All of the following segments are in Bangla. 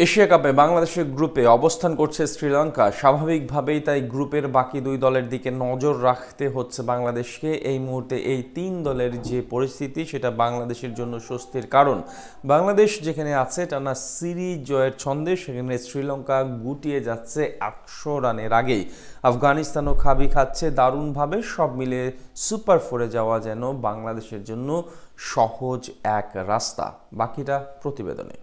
এশিয়া কাপে বাংলাদেশের গ্রুপে অবস্থান করছে শ্রীলঙ্কা। স্বাভাবিকভাবেই তাই গ্রুপের বাকি দুই দলের দিকে নজর রাখতে হচ্ছে বাংলাদেশকে। এই মুহূর্তে এই তিন দলের যে পরিস্থিতি সেটা বাংলাদেশের জন্য স্বস্তির কারণ। বাংলাদেশ যেখানে আছে টানা সিরিজ জয়ের ছন্দে, সেখানে শ্রীলঙ্কা গুটিয়ে যাচ্ছে 100 রানের আগেই। আফগানিস্তানও খাবি খাচ্ছে দারুণভাবে। সব মিলে সুপার ফোরে যাওয়া যেন বাংলাদেশের জন্য সহজ এক রাস্তা। বাকিটা প্রতিবেদনে।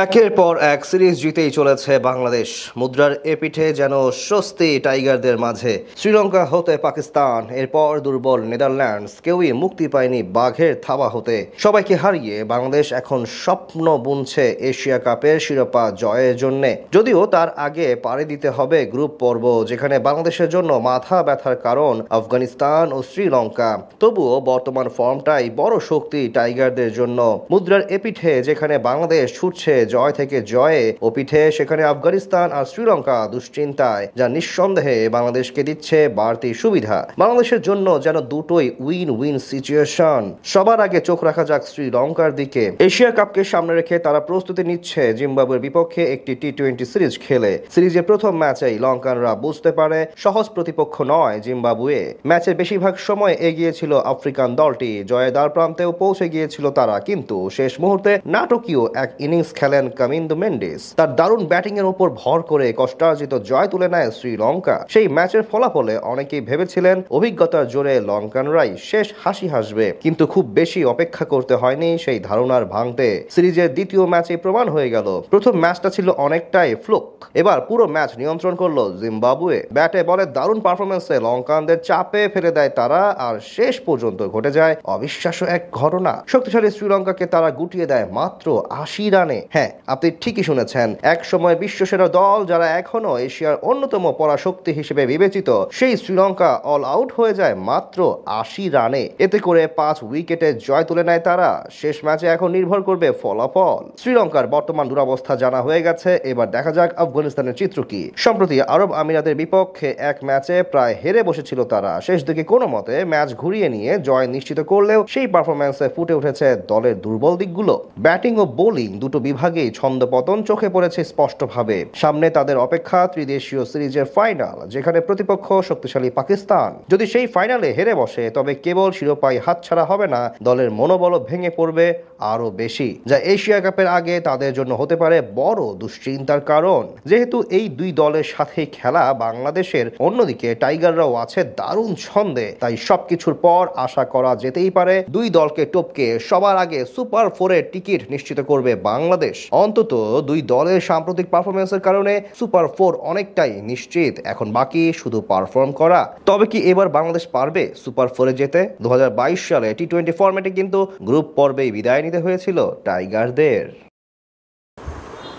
একের পর এক সিরিজ জিতেই চলেছে বাংলাদেশ। মুদ্রার এপিঠে যেন স্বস্তি টাইগারদের মাঝে। শ্রীলঙ্কা হতে পাকিস্তান, এরপর দুর্বল নেদারল্যান্ডস, কেউই মুক্তি পায়নি বাঘের থাবা হতে। সবাইকে হারিয়ে বাংলাদেশ এখন স্বপ্ন বুনছে এশিয়া কাপের শিরোপা জয়ের জন্যে। যদিও তার আগে পাড়ি দিতে হবে গ্রুপ পর্ব, যেখানে বাংলাদেশের জন্য মাথা ব্যথার কারণ আফগানিস্তান ও শ্রীলঙ্কা। তবুও বর্তমান ফর্মটাই বড় শক্তি টাইগারদের জন্য। মুদ্রার এপিঠে যেখানে বাংলাদেশ ছুটছে জয় থেকে জয়ে, ও পিঠে সেখানে আফগানিস্তান আর শ্রীলঙ্কা দুশ্চিন্তায়, যা নিঃসন্দেহে বাংলাদেশকে দিচ্ছে বাড়তি সুবিধা। বাংলাদেশের জন্য যেন দুটোই উইন উইন সিচুয়েশন। সবার আগে চোখ রাখা যাক শ্রীলঙ্কার দিকে। এশিয়া কাপকে সামনে রেখে তারা প্রস্তুতি নিচ্ছে জিম্বাবুয়ের বিপক্ষে একটি টি-20 সিরিজ খেলে। সিরিজের প্রথম ম্যাচেই লঙ্কানরা বুঝতে পারে সহজ প্রতিপক্ষ নয় জিম্বাবুয়ে। ম্যাচের বেশিরভাগ সময় এগিয়ে ছিল আফ্রিকান দলটি, জয়ের দ্বার প্রান্তেও পৌঁছে গিয়েছিল তারা, কিন্তু শেষ মুহূর্তে নাটকীয় এক ইনিংস খেলেন কামিন্দো মেন্ডিস। তার দারুণ ব্যাটিং এর উপর ভর করে কষ্টার্জিত জয় তুলে নেয় শ্রীলঙ্কা। সেই ম্যাচের ফলাফলে অনেকেই ভেবেছিলেন অভিজ্ঞতার জোরে লঙ্কানরাই শেষ হাসি হাসবে, কিন্তু খুব বেশি অপেক্ষা করতে হয়নি সেই ধারণার ভাঙতে। সিরিজের দ্বিতীয় ম্যাচে প্রমাণ হয়ে গেল প্রথম ম্যাচটা ছিল অনেকটাই ফ্লুক। এবার পুরো ম্যাচ নিয়ন্ত্রণ করলো জিম্বাবুয়ে। ব্যাটে বলে দারুণ পারফরমেন্সে লঙ্কানদের চাপে ফেলে দেয় তারা, আর শেষ পর্যন্ত ঘটে যায় অবিশ্বাস্য এক ঘটনা। শক্তিশালী শ্রীলঙ্কাকে তারা গুটিয়ে দেয় মাত্র 80 রানে। হ্যাঁ, আপনি ঠিকই শুনেছেন, এক সময় বিশ্বসেরা দল, যারা এখনো এশিয়ার অন্যতম পরাশক্তি হিসেবে বিবেচিত, সেই শ্রীলঙ্কা অল আউট হয়ে যায় মাত্র 80 রানে। এতে করে 5 উইকেটে জয় তুলে নেয় তারা। শেষ ম্যাচে এখন নির্ভর করবে ফলাফল। শ্রীলঙ্কার বর্তমান দুরবস্থা জানা হয়ে গেছে, এবার দেখা যাক আফগানিস্তানের চিত্র কি। সম্প্রতি আরব আমিরাতের বিপক্ষে এক ম্যাচে প্রায় হেরে বসেছিল তারা। শেষ দিকে কোনো মতে ম্যাচ ঘুরিয়ে নিয়ে জয় নিশ্চিত করলেও সেই পারফরম্যান্সে ফুটে উঠেছে দলের দুর্বল দিকগুলো। ব্যাটিং ও বোলিং দুটো বিভাগেই ছন্দপতন চোখে পড়েছে স্পষ্টভাবে। সামনে তাদের অপেক্ষা ত্রিদেশীয় সিরিজের ফাইনাল, যেখানে প্রতিপক্ষ শক্তিশালী পাকিস্তান। যদি সেই ফাইনালে হেরে বসে, তবে কেবল শিরোপাই হাতছাড়া হবে না, দলের মনোবলও ভেঙে পড়বে আরো বেশি, যা এশিয়া কাপের আগে তাদের জন্য হতে পারে বড় দুশ্চিন্তার কারণ। যেহেতু এই দুই দলের সাথেই খেলা বাংলাদেশের, অন্যদিকে টাইগাররাও আছে দারুণ ছন্দে, তাই সবকিছুর পর আশা করা যেতেই পারে দুই দলকে টপকে সবার আগে সুপার ফোরের টিকিট নিশ্চিত করবে বাংলাদেশ। অন্তত দুই দলের সাম্প্রতিক পারফরমেন্সের কারণে সুপার ফোর অনেকটাই নিশ্চিত। এখন বাকি শুধু পারফর্ম করা। তবে কি এবার বাংলাদেশ পারবে সুপার ফোরে যেতে? 2022 সালে টি-20 ফরম্যাটে কিন্তু গ্রুপ পর্বেই বিদায় নিতে হয়েছিল টাইগারদের।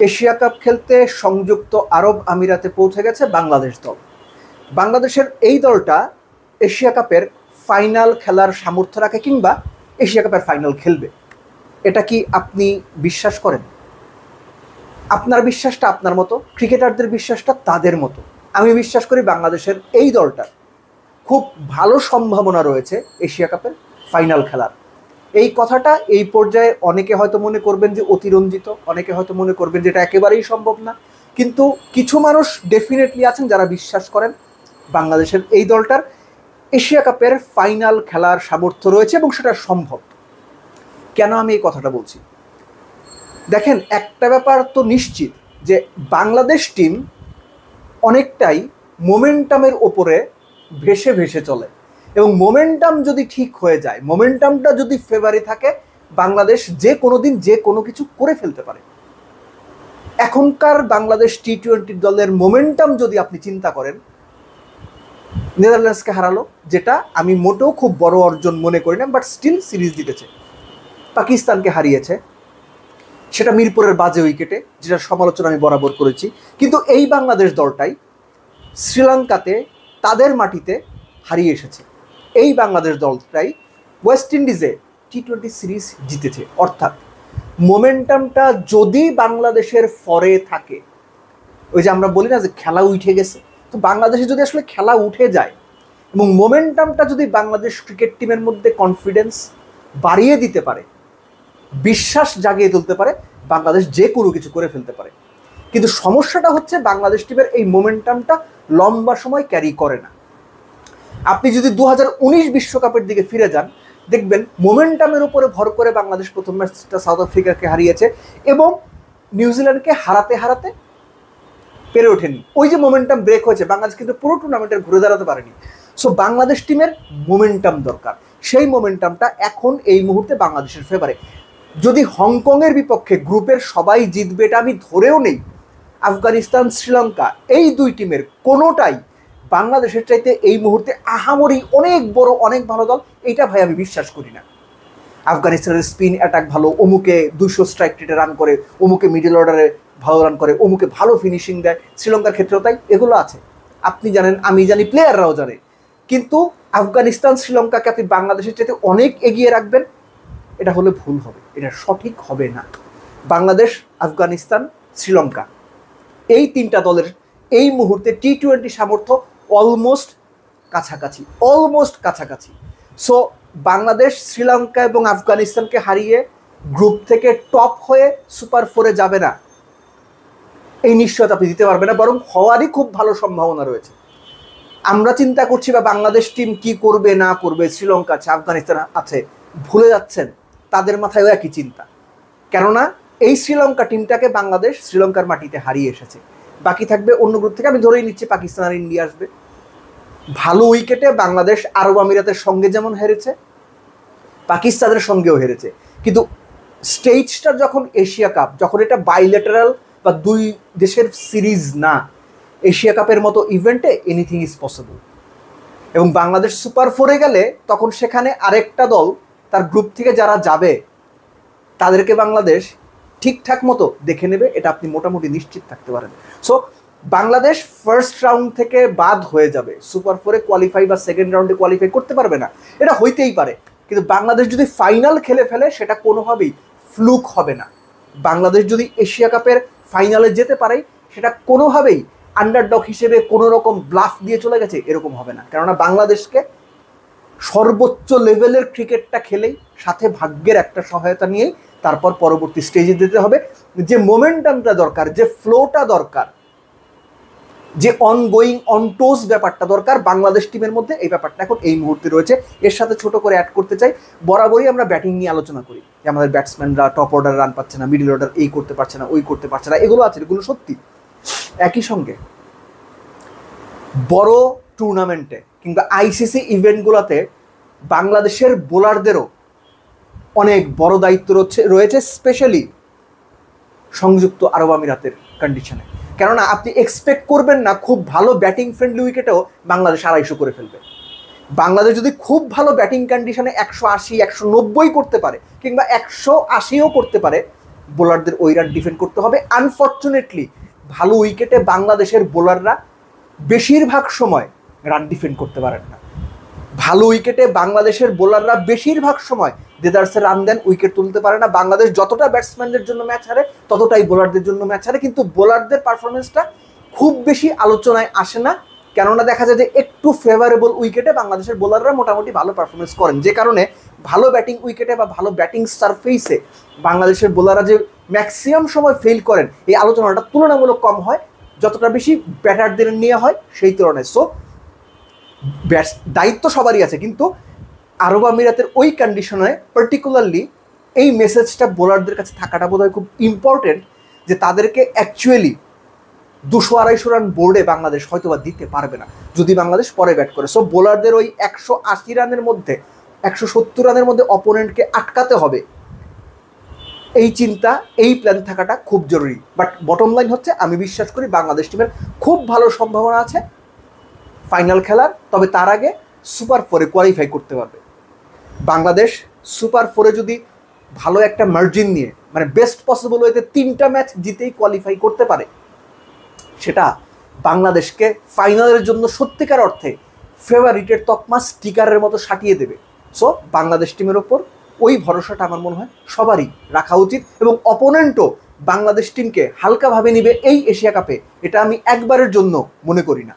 এশিয়া কাপ খেলতে সংযুক্ত আরব আমিরাতে পৌঁছে গেছে বাংলাদেশ দল। বাংলাদেশের এই দলটা এশিয়া কাপের ফাইনাল খেলার সামর্থ্য রাখে, কিংবা এশিয়া কাপের ফাইনাল খেলবে। এটা কি আপনি বিশ্বাস করেন? আপনার বিশ্বাসটা আপনার মতো, ক্রিকেটারদের বিশ্বাসটা তাদের মতো। আমি বিশ্বাস করি বাংলাদেশের এই দলটার খুব ভালো সম্ভাবনা রয়েছে এশিয়া কাপের ফাইনাল খেলার। এই কথাটা এই পর্যায়ে অনেকে হয়তো মনে করবেন যে অতিরঞ্জিত, অনেকে হয়তো মনে করবেন যে এটা একেবারেই সম্ভব না, কিন্তু কিছু মানুষ ডেফিনেটলি আছেন যারা বিশ্বাস করেন বাংলাদেশের এই দলটার এশিয়া কাপের ফাইনাল খেলার সামর্থ্য রয়েছে এবং সেটা সম্ভব। কেন আমি এই কথাটা বলছি? দেখেন, একটা ব্যাপার তো নিশ্চিত যে বাংলাদেশ টিম অনেকটাই মোমেন্টামের ওপরে ভেসে ভেসে চলে, এবং মোমেন্টাম যদি ঠিক হয়ে যায়, মোমেন্টামটা যদি ফেভারে থাকে, বাংলাদেশ যে কোনো দিন যে কোনো কিছু করে ফেলতে পারে। এখনকার বাংলাদেশ টি-20 দলের মোমেন্টাম যদি আপনি চিন্তা করেন, নেদারল্যান্ডসকে হারালো, যেটা আমি মোটেও খুব বড় অর্জন মনে করি না, বাট স্টিল সিরিজ জিতেছে। পাকিস্তানকে হারিয়েছে, সেটা মিরপুরের বাজে উইকেটে, যেটা সমালোচনা আমি বরাবর করেছি। কিন্তু এই বাংলাদেশ দলটাই শ্রীলঙ্কাতে তাদের মাটিতে হারিয়ে এসেছে। এই বাংলাদেশ দলটাই ওয়েস্ট ইন্ডিজে টি-20 সিরিজ জিতেছে। অর্থাৎ মোমেন্টামটা যদি বাংলাদেশের ফরে থাকে, ওই যে আমরা বলি না যে খেলা উঠে গেছে, তো বাংলাদেশে যদি আসলে খেলা উঠে যায় এবং মোমেন্টামটা যদি বাংলাদেশ ক্রিকেট টিমের মধ্যে কনফিডেন্স বাড়িয়ে দিতে পারে, বিশ্বাস জাগিয়ে তুলতে পারে, বাংলাদেশ যে কোনো কিছু করে ফেলতে পারে। কিন্তু সমস্যাটা হচ্ছে বাংলাদেশ টিমের এই মোমেন্টামটা লম্বা সময় ক্যারি করে না। আপনি যদি 2019 বিশ্বকাপের দিকে ফিরে যান, দেখবেন মোমেন্টামের উপরে ভর করে বাংলাদেশ প্রথম ম্যাচটা সাউথ আফ্রিকাকে হারিয়েছে এবং নিউজিল্যান্ডকে হারাতে হারাতে পেরে ওঠেনি। ওই যে মোমেন্টাম ব্রেক হয়েছে, বাংলাদেশ কিন্তু পুরো টুর্নামেন্টের ঘুরে দাঁড়াতে পারেনি। সো বাংলাদেশ টিমের মোমেন্টাম দরকার, সেই মোমেন্টামটা এখন এই মুহূর্তে বাংলাদেশের ফেভারে। যদি হংকংয়ের বিপক্ষে গ্রুপের সবাই জিতবে এটা আমি ধরেও নেই, আফগানিস্তান শ্রীলঙ্কা এই দুই টিমের কোনোটাই বাংলাদেশের চাইতে এই মুহূর্তে আহামরি অনেক বড় অনেক ভালো দল, এইটা ভাই আমি বিশ্বাস করি না। আফগানিস্তানের স্পিন অ্যাটাক ভালো, অমুকে 200 স্ট্রাইক রেটে রান করে, অমুকে মিডল অর্ডারে ভালো রান করে, অমুকে ভালো ফিনিশিং দেয়, শ্রীলঙ্কার ক্ষেত্রেও তাই। এগুলো আছে, আপনি জানেন, আমি জানি, প্লেয়াররাও জানে। কিন্তু আফগানিস্তান শ্রীলঙ্কাকে আপনি বাংলাদেশের চাইতে অনেক এগিয়ে রাখবেন, এটা হলে ভুল হবে, এটা সঠিক হবে না। বাংলাদেশ, আফগানিস্তান, শ্রীলঙ্কা এই তিনটা দলের এই মুহূর্তে টি-20 সামর্থ্য অলমোস্ট কাছাকাছি। সো বাংলাদেশ শ্রীলঙ্কা এবং আফগানিস্তানকে হারিয়ে গ্রুপ থেকে টপ হয়ে সুপার 4-এ যাবে না, এই নিশ্চয়তা আপনি দিতে পারবে না, বরং হওয়ারই খুব ভালো সম্ভাবনা রয়েছে। আমরা চিন্তা করছি বা বাংলাদেশ টিম কি করবে না করবে, শ্রীলঙ্কা আছে, আফগানিস্তান আছে, ভুলে যাচ্ছেন তাদের মাথায়ও একই চিন্তা। কেননা এই শ্রীলঙ্কা টিমটাকে বাংলাদেশ শ্রীলঙ্কার মাটিতে হারিয়ে এসেছে। বাকি থাকবে অন্য গ্রুপ থেকে, আমি ধরেই নিচ্ছি পাকিস্তান আর ইন্ডিয়া আসবে। ভালো উইকেটে বাংলাদেশ আরব আমিরাতের সঙ্গে যেমন হেরেছে, পাকিস্তানের সঙ্গেও হেরেছে, কিন্তু স্টেজটা যখন এশিয়া কাপ, যখন এটা বাইলেটারাল বা দুই দেশের সিরিজ না, এশিয়া কাপের মতো ইভেন্টে এনিথিং ইজ পসিবল। এবং বাংলাদেশ সুপার 4-এ গেলে তখন সেখানে আরেকটা দল তার গ্রুপ থেকে যারা যাবে তাদেরকে বাংলাদেশ ঠিকঠাক মতো দেখে নেবে, এটা আপনি মোটামুটি নিশ্চিত থাকতে পারেন। সো বাংলাদেশ ফার্স্ট রাউন্ড থেকে বাদ হয়ে যাবে, সুপার 4-এ কোয়ালিফাই বা সেকেন্ড রাউন্ডে কোয়ালিফাই করতে পারবে না, এটা হইতেই পারে। কিন্তু বাংলাদেশ যদি ফাইনাল খেলে ফেলে সেটা কোনোভাবেই ফ্লুক হবে না। বাংলাদেশ যদি এশিয়া কাপের ফাইনালে যেতে পারে সেটা কোনোভাবেই আন্ডারডগ হিসেবে কোনো রকম ব্লাফ দিয়ে চলে গেছে এরকম হবে না। কেননা বাংলাদেশকে সর্বোচ্চ লেভেলের ক্রিকেটটা খেলেই সাথে ভাগ্যের একটা সহায়তা নিয়েই তারপর পরবর্তী স্টেজে যেতে হবে। যে মোমেন্টামটা দরকার, যে ফ্লোটা দরকার, যে অনগোয়িং অনটোজ ব্যাপারটা দরকার বাংলাদেশ টিমের মধ্যে, এই ব্যাপারটা এখন এই মুহূর্তে রয়েছে। এর সাথে ছোট করে অ্যাড করতে চাই, বরাবরই আমরা ব্যাটিং নিয়ে আলোচনা করি যে আমাদের ব্যাটসম্যানরা টপ অর্ডার রান পাচ্ছে না, মিডল অর্ডার এই করতে পারছে না, ওই করতে পারছে না, এগুলো আছে, এগুলো সত্যি। একই সঙ্গে বড় টুর্নামেন্টে কিংবা আইসিসি ইভেন্টগুলোতে বাংলাদেশের বোলারদেরও অনেক বড় দায়িত্ব রয়েছে, স্পেশালি সংযুক্ত আরব আমিরাতের কন্ডিশনে। কেননা আপনি এক্সপেক্ট করবেন না খুব ভালো ব্যাটিং ফ্রেন্ডলি উইকেটেও বাংলাদেশ 250 করে ফেলবে। বাংলাদেশ যদি খুব ভালো ব্যাটিং কন্ডিশনে 180, 190 করতে পারে কিংবা 180ও করতে পারে, বোলারদের ওই রান ডিফেন্ড করতে হবে। আনফর্চুনেটলি ভালো উইকেটে বাংলাদেশের বোলাররা বেশিরভাগ সময় রান ডিফেন্ড করতে পারেন না। ভালো উইকেটে বাংলাদেশের বোলাররা বেশিরভাগ সময় দেদারসে রান দেন, উইকেট তুলতে পারে না। বাংলাদেশ যতটা ব্যাটসম্যানদের জন্য ম্যাচ হারে ততটাই বোলারদের জন্য ম্যাচ হারে, কিন্তু বোলারদের পারফরমেন্সটা খুব বেশি আলোচনায় আসে না। কেননা দেখা যায় যে একটু ফেভারেবল উইকেটে বাংলাদেশের বোলাররা মোটামুটি ভালো পারফরমেন্স করেন, যে কারণে ভালো ব্যাটিং উইকেটে বা ভালো ব্যাটিং সারফেসে বাংলাদেশের বোলাররা যে ম্যাক্সিমাম সময় ফেল করেন, এই আলোচনাটা তুলনামূলক কম হয় যতটা বেশি ব্যাটারদের নিয়ে হয় সেই তুলনায়। সো দায়িত্ব সবারই আছে, কিন্তু আরব আমিরাতের ওই কন্ডিশনে পার্টিকুলারলি এই মেসেজটা বোলারদের কাছে থাকাটা বোধহয় খুব ইম্পর্টেন্ট, যে তাদেরকে অ্যাকচুয়ালি 200-250 রান বোর্ডে বাংলাদেশ হয়তো বা দিতে পারবে না যদি বাংলাদেশ পরে ব্যাট করে। সো বোলারদের ওই 180 রানের মধ্যে 170 রানের মধ্যে অপোনেন্টকে আটকাতে হবে, এই চিন্তা, এই প্ল্যান থাকাটা খুব জরুরি। বাট বটম লাইন হচ্ছে, আমি বিশ্বাস করি বাংলাদেশ টিমের খুব ভালো সম্ভাবনা আছে ফাইনাল খেলার, তবে তার আগে সুপার 4-এ কোয়ালিফাই করতে পারবে। বাংলাদেশ সুপার 4-এ যদি ভালো একটা মার্জিন নিয়ে, মানে বেস্ট পসিবল ওয়েতে 3টা ম্যাচ জিতেই কোয়ালিফাই করতে পারে, সেটা বাংলাদেশকে ফাইনালের জন্য সত্যিকার অর্থে ফেভারিটের তকমা স্টিকারের মতো সাটিয়ে দেবে। সো বাংলাদেশ টিমের ওপর ওই ভরসাটা আমার মনে হয় সবারই রাখা উচিত, এবং অপোনেন্টও বাংলাদেশ টিমকে হালকাভাবে নিবে এই এশিয়া কাপে, এটা আমি একবারের জন্য মনে করি না।